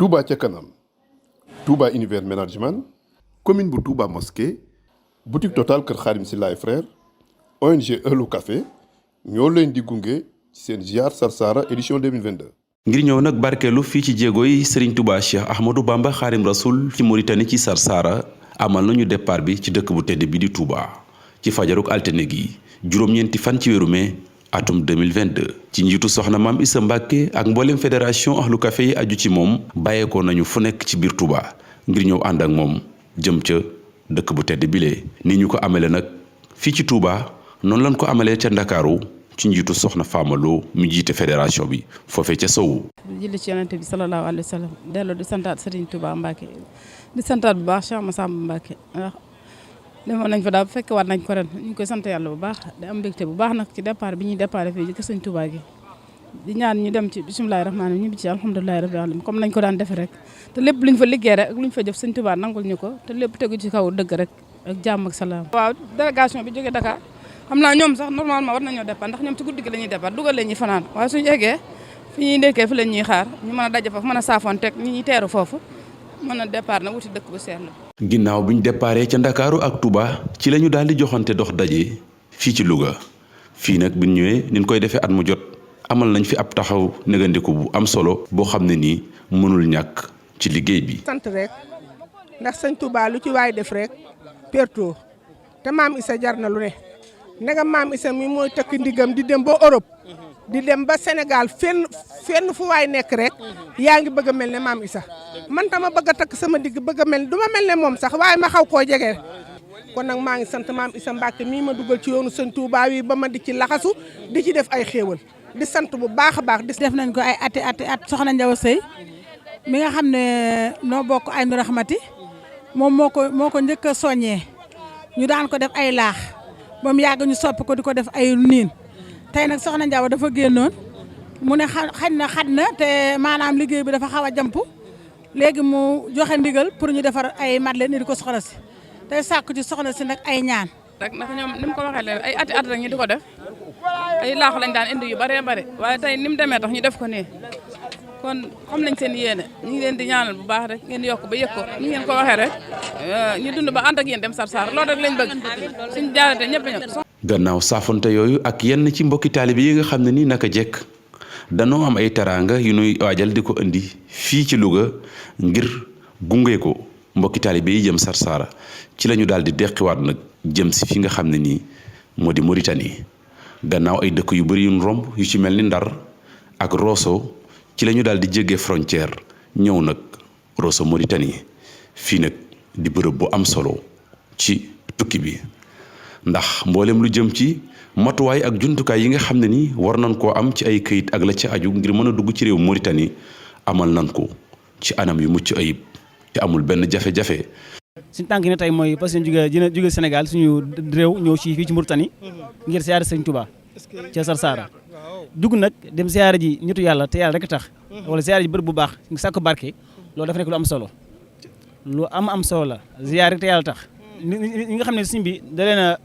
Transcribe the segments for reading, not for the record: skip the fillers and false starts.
Touba ca kanam, Touba Univers Management, commune bu Touba Mosquée, boutique Total Kër Xaadim Sylla et Frères, ONG Eulo Café ñoo leen di gunge ci seen ziar Sarsara édition 2022. ngir ñëw nag barkeelu fii ci jéego yi Serigne Touba Cheikh Ahmadou Bamba Xaadim Rasoul ci Mauritanie ci Sarsara amal nañu départ bi ci dëkk bu tedd bi di Touba ci fajaruk altine gi juróom-ñeenti fan ci weeru mai atum 2022 ci njiitu soxna Maam Issa Mbàkke ak mboolem fédération Ahlu Café yi aju ci moom bàyyeekoo nañu fu nekk ci biir Touba ngir ñëw ànd ak moom jëm ca dëkk bu tedd bile ni ñu ko amele nag fii ci Touba noonu lañ ko amalee ca Ndakaaru ci njiitu soxna Fama Lo mi jiite fédération bi foofee ca Sowu. julli ci yonent bi sallallahu alayhi wa sallam delloo di santaat Serigne Touba Mbacke di santaat bu baax Cheikh Massamba Mbacke ndax demoon nañ fa daal bu fekkee war nañ ko ren ñu ngi koy sant yàlla bu baax di am mbégte bu baax nag ci départ bi ñuy départ fii ci kër Serigne Touba gi di ñaan ñu dem ci bisimilahi rahmaani ñu bi ci alhamdulilahi rabbil alamin comme nañ ko daan defee rek te lépp luñ fa liggéey rek ak luñ fa jëf Serigne Touba nangul ñu ko te lépp tegu ci kaw dëgg rek ak jàmm ak salaam. waaw délégation bi jógee Dakar xam naa ñoom sax normalement war nañoo départ ndax ñoom ci guddi gi la ñuy départ dugal leen ñuy fanaan waaye suñu eggee fi ñuy ndekkee fi leen ñuy xaar ñu mën a daje foofu mën a saafoonteeg ñi ñuy teeru foofu mën a départ nag wuti dëkk bu seetlu. ginnaaw bi ñu déparé ca Ndakaaru ak Touba ci la ñu daal di joxante dox daje fii ci Louga fii nag bi ñu ñëwee ni ñu koy defee at mu jot amal nañ fi ab taxaw négandiku bu am solo boo xam ne nii mënul ñàkk ci liggéey bi. sant rek ndax sëñ Touba lu ci waay def rek perto te maam Issa jar na lu ne. ndegam maam Issa mi mooy takk ndigam di dem ba Europe di dem ba Sénégal fenn fu waay nekk rek yaa ngi bëgg a mel ne maam Issa man tama bëgg a takk sama digg bëgg a mel du ma mel ne moom sax waaye ma xaw koo jege kon nag maa ngi sant maam Issa Mbacke mii ma dugal ci yoonu sëñ Touba wi ba ma di ci laxasu di ci def ay xéewal di sant bu baax a baax. def nañ ko ay at soxna Ndiaw Sey mi nga xam ne noo bokk ay nu raxmati moom moo ko njëkk a soññee ñu daan ko def ay laax. ba mu yàgg ñu soppi ko di ko def ay niin tey nag soxna Ndiaw dafa génnoon mu ne xat na te maanaam liggéey bi dafa xaw a jamp léegi mu joxe ndigal pour ñu defar ay madeleine di ko soxna si tey sàkku ci soxna si nag ay ñaan. rek ndax ñoom ni mu ko waxee léegi ay ati at rek ñu di ko def ay laax lañ daan indi yu bëree bëri waaye tey ni mu demee tax ñu def ko nii kon xam nañ seen yéene ñu ngi leen di ñaanal bu baax rek ngeen yokk ba yëg ko ni ngeen ko waxee rek ñu dund ba ànd ak yéen dem Sarsara loolu rek lañ bëgg suñu jaarate ñëpp ñëpp. gannaaw saafonte yooyu ak yenn ci mbokki taalibe yi nga xam ne ni naka jekk danoo am ay teraanga yu nuy waajal di ko indi fii ci Louga ngir gunge ko mbokki taalibe yi jëm Sarsara ci la ñu daal di deqiwaat nag jëm si fi nga xam ne nii moo di Mauritanie gannaaw ay dëkk yu bëri yu romb yu ci mel ni Ndar ak Rosso ci la ñu daal di jéggee frontière ñëw nag Rosso Mauritanie fii nag di bërëb bu am solo ci tukki bi ndax mboolem lu jëm ci matuwaay ak jumtukaay yi nga xam ne ni war nañ koo am ci ay këyit ak la ci aju ngir mën a dugg ci réew Mauritanie amal nañ ko ci anam yu mucc ayib te amul benn jafe-jafe. suñu tànk ne tey mooy parce que jóge Sénégal suñu réew ñëw fii ci Mauritanie ngir siyaare Sëñ Touba ca Sarsara dugg nag dem siyaare ji ñitu yàlla te yàlla rek tax wala siyaare ji bërëb bu baax nga sàkk barke loolu dafa nekk lu am solo lu am solo la siyaare te yàlla tax ñi nga xam ne sëñ bi da leen a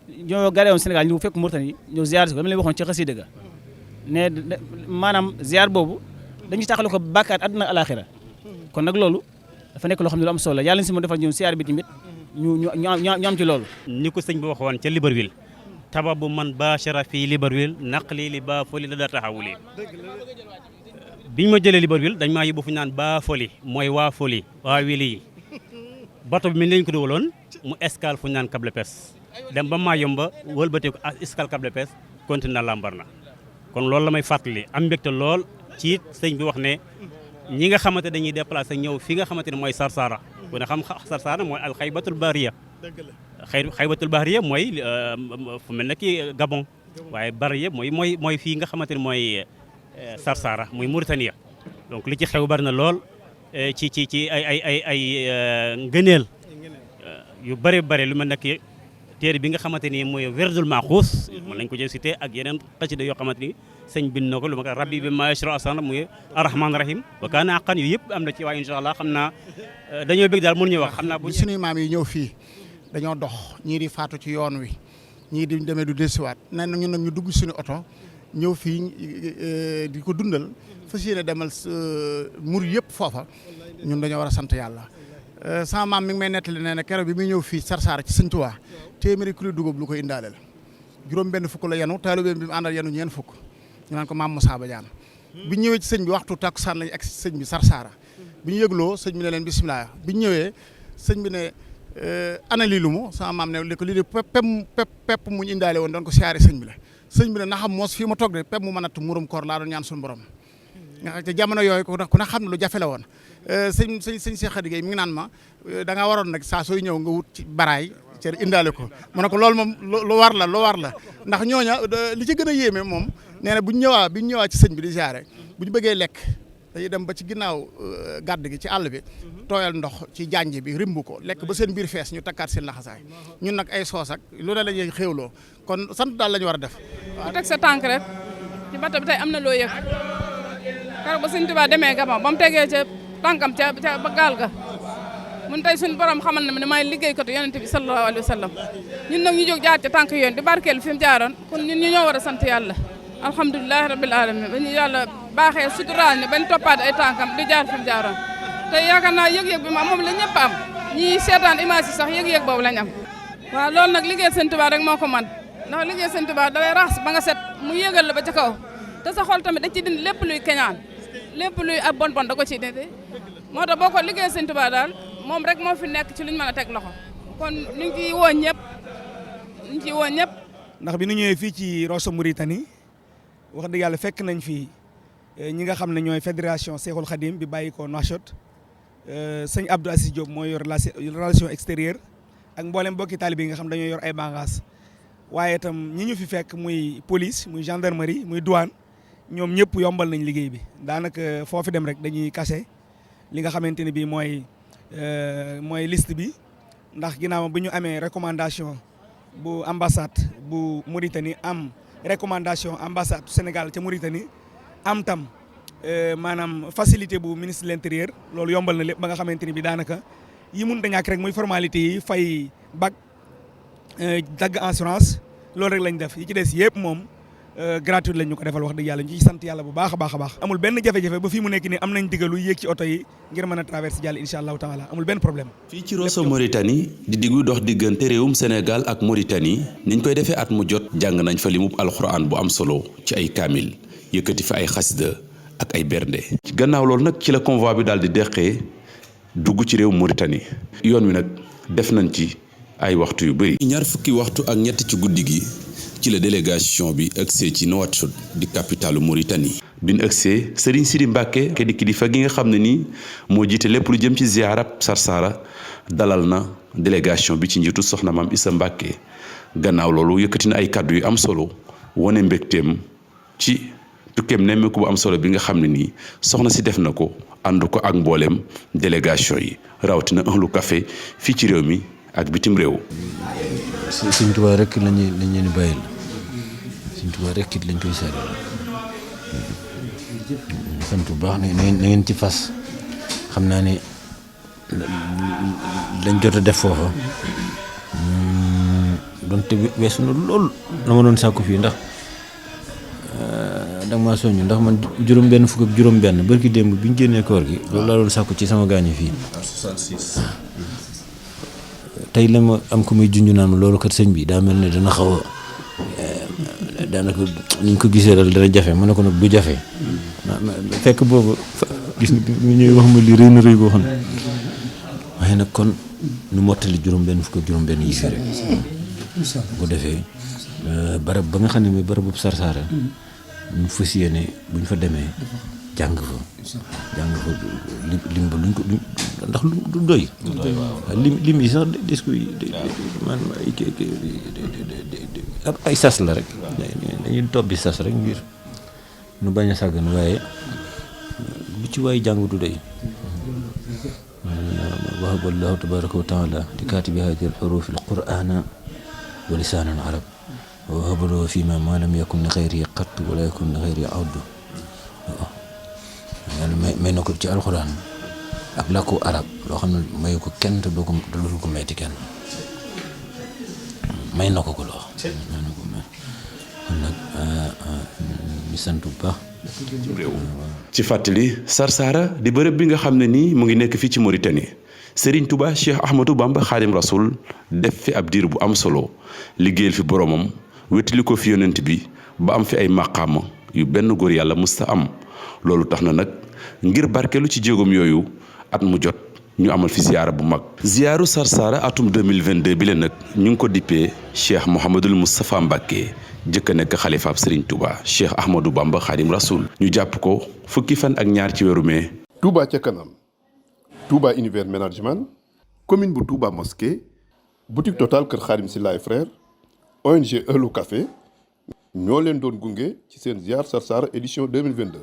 ñoo gare woon Sénégal ñu fekk Mauritanie ñëw ziar si ko dama leen waxoon ci xasida ga ne maanaam ziar boobu dañuy taxale ko bàkkaat àdduna alaxira kon nag loolu dafa nekk loo xam ne lu am solo la yàlla si mo defal ñëw ziar bi tamit ñu am ci loolu ni ko sëñ bi waxoon ca Libreville tababu man bachara fii Libreville naqli li ba foli la da taxawuli biñ ma jëlee Libreville dañ maa yóbbu fu ñu naan ba foli mooy waa foli waa wili yi bato bi mi lañ ko dugaloon mu escale fu ñu naan Cap Lépès dem ba Mayumba wëlbatee ko escale Cap Lépès continent Lambaréné kon loolu la may fàttali am mbégte lool ci sëñ bi wax ne ñi nga xamante dañuy déplacé ñëw fi nga xamante ne mooy Sarsara ku ne xam Sarsara mooy al xaybatul bahriya xaybatul bahriya mooy fu mel ne ki Gabon waaye bahriya mooy fii nga xamante ne mooy Sarsara muy Mauritanie donc li ci xew bari na lool ci ay ngëneel yu bëri lu mel ne ki téere bi nga xamante ni mooy Werdul Maxuus mën nañ ko jël cité ak yeneen xasida yoo xamante ni sëñ bind na ko lu ma ko rabbi bi ma yashra asana muy arrahman rahim wa kaana aqan yu yëpp am na ci waaye incha allah xam naa dañoo bëgg daal mënuñu wax xam naa bu suñuy maam yi ñëw fii dañoo dox ñii di faatu ci yoon wi ñii di demee du desiwaat nee na ñun nag ñu dugg suñu oto ñëw fii di ko dundal fas yéene demal murid yëpp foofa ñun dañoo war a sant yàlla. sama maam mi ngi may nettali nee na keroog bi muy ñëw fii Sarsara ci Sëñ Tuubaa téeméeri kilo dugub lu ko indaaleel juróom benn fukk la yenu taalibe bi mu àndal yenu ñeen fukk ñu naan ko maam Moussa Badiane bi ñu ñëwee ci sëñ bi waxtu takkusaan lañu egg si sëñ bi Sarsara bi ñu yëgloo sëñ bi ne leen bisimilah bi ñu ñëwee sëñ bi ne ana lii lu mu sama maam ne li ko lii de pepp muñ indaale woon doon ko siyaare sëñ bi la sëñ bi ne na xam moos fii ma toog de pepp mu mën a tu murum koor laa doon ñaan suñu borom nga xam te jamono yooyu ku ne xam ne lu jafe la woon sëñ Cheikh Khady Gueye mi ngi naan ma da nga waroon nag saa sooy ñëw nga wut ci baraay cër indaale ko ma ne ko loolu moom lu war la ndax ñooña li ci gën a yéeme moom nee na bu ñu ñëwaa ci sëñ bi di siyaare bu ñu bëggee lekk dañuy dem ba ci ginnaaw gàdd gi ci àll bi tooyal ndox ci janj bi rimbu ko lekk ba seen biir fees ñu takkaat seen laxasaay ñun nag ay soos ak lu ne la ñuy xéewloo kon sant daal la ñu war a def. ku teg sa tànk rek ci bato bi tey am na loo yëg keroog ba Sëñ Tuubaa demee Gabon ba mu tegee ca tànkam ca ba gaal ga mun tey suñu borom xamal na ne maay liggéeykatu yonent bi sallallahu alayhi wa sallam ñun nag ñu jóg jaar ca tànk yoon di barkeelu fi mu jaaroon kon ñun ñu ñoo war a sant yàlla alhamdulilahi rabbil alamin ba ñu yàlla baaxee suturaal ni bañ toppaat ay tànkam di jaar fi mu jaaroon te yaakaar naa yëg-yëg bi moom la ñëpp am ñii seetaan image yi sax yëg-yëg boobu lañ am waaw loolu nag liggéey Sëñ Tuubaa rek moo ko man ndax liggéey Sëñ Tuubaa dalay raxas ba nga set mu yëgal la ba ca kaw te sa xol tamit da ci dindi lépp luy keñaan lépp luy ab bon da ko ciy dindi moo tax boo ko liggéey Sëñ Tuubaa daal moom rek moo fi nekk ci luñ mën a teg loxo kon ñu ngi ciy woo ñëpp ndax bi ñu ñëwee fii ci Rosso Mauritanie wax dëgg yàlla fekk nañ fi ñi nga xam ne ñooy fédération Cheikhoul Khadim bi bàyyi ko Nouakchott sëñ Abdou Assis Diop mooy yor relation extérieure ak mboolem mbokki taalibe yi nga xam dañoo yor ay bagages waaye itam ñi ñu fi fekk muy police muy gendarmerie muy douane ñoom ñëpp yombal nañ liggéey bi daanaka foofu dem rek dañuy kase li nga xamante ne bii mooy liste bi ndax ginnaaw bi ñu amee recommandation bu ambassade bu Mauritanie am recommandation ambassade Sénégal ca Mauritanie am tam maanaam facilité bu ministre de l'intérieur loolu yombal na lépp ba nga xamante ni bi daanaka yi mun da ñàkk rek muy formalité yi fay bac dagg assurance loolu rek lañ def yi ci des yëpp moom gratuite lañ ñu ko defal wax dëgg yàlla ñu ciy sant yàlla bu baax a baax amul benn jafe-jafe ba fii mu nekk nii am nañ digalu yéeg ci oto yi ngir mën a traverser jàll incha allahu taala amul benn problème. fii ci Rosso Mauritanie di diggu dox diggante réewum Sénégal ak Mauritanie niñ koy defee at mu jot jàng nañ fa limub alxuraan bu am solo ci ay kaamil yëkkati fa ay xasida ak ay bernde. ci gannaaw loolu nag ci la convoi bi daal di deqee dugg ci réewum Mauritanie yoon wi nag def nañ ci ay waxtu yu bëri. ñaar fukki waxtu ak ñett ci guddi gi ci la délégation bi agsee ci Nouakchott di capitalu Mauritanie. biñ agsee Serigne Sidi Mbacke di kilifa gi nga xam ne nii moo jiite lépp lu jëm ci ziarab Sarsara dalal na délégation bi ci njiitu soxna maam Issa Mbacke gannaaw loolu yëkkati na ay kàddu yu am solo wane mbégteem ci tukkeem nemmeeku bu am solo bi nga xam ne nii soxna si def na ko ànd ko ak mbooleem délégation yi rawatina Ahlu Café fii ci réew mi ak bitim réew. Sëñ Tuubaa rek lañu leen bàyyil Sëñ Tuubaa rek it lañ koy seetal sant bu baax na ngeen ci fas xam naa ne lañ jot a def foofa donte weesu na lool la ma doon sàkku fii ndax danga maa soññu ndax man juróom-benn fukk ak juróom-benn barki démb bi ñu génnee koor gi loolu laa doon sàkku ci sama gaañu fii. tey la ma am ko muy junj naan loolu kat sëñ bi daa mel ne dana xaw a daanaka ni ñu ko gisee daal dana jafe ma ne ko nag du jafe fekk boobu gis nga ñu ñuy wax ma li rëy na rëy boo xam ne waaye nag kon nu mottali juróom-benn fukk ak juróom-benn yi fii rek bu defee barab ba nga xam ne mooy barabu Sarsara ñu fas yéene bu ñu fa demee jàng fa lim ba luñ ko ndax du doy lim yi sax des koy man ay sas la rek dañuy tobbi sas rek ngir nu bañ a sàggan waaye lu ci waay jàng du doy wahaba allahu tabaraka wa taala li kaatibi hadi alxurufi alqurana wa lisaanan arab wa wahaba lahu fi ma lam yakun li xayri qatt wala yakun li xayri awdu yàlla may na ko ci alxuraan ak làkku arab loo xam ne mayu ko kenn te doo ko metti kenn may na ko loo kon nag sant bu baax. ci fàttali Sarsara di bërëb bi nga xam ne nii mu ngi nekk fii ci Mauritanie Serigne Touba Cheikh Ahmadou Bamba Khadim Rasoul def fi ab diir bu am solo liggéeyal fi boromam wétali ko fi yonent bi ba am fi ay maqaama yu benn góor yàlla musta am loolu tax na nag ngir barkelu ci jéegoom yooyu at mu jot ñu amal fi ziyaara bu mag. ziyaaru Sarsara atum 2022 bi la nag ñu ngi ko dippee Cheikh Mouhamadul Moustapha Mbacké jëkk a nekk xalifaab Serigne Touba Cheikh Ahmadou Bamba Khadim Rasoul ñu jàpp ko fukki fan ak ñaar ci weeru mai. Touba ca kanam Touba Univers Management commune bu Touba Mosquée boutique Total Kër Khadim Sylla et Frères ONG Eulo Café ñoo leen doon gunge ci seen ziar Sarsara édition 2022.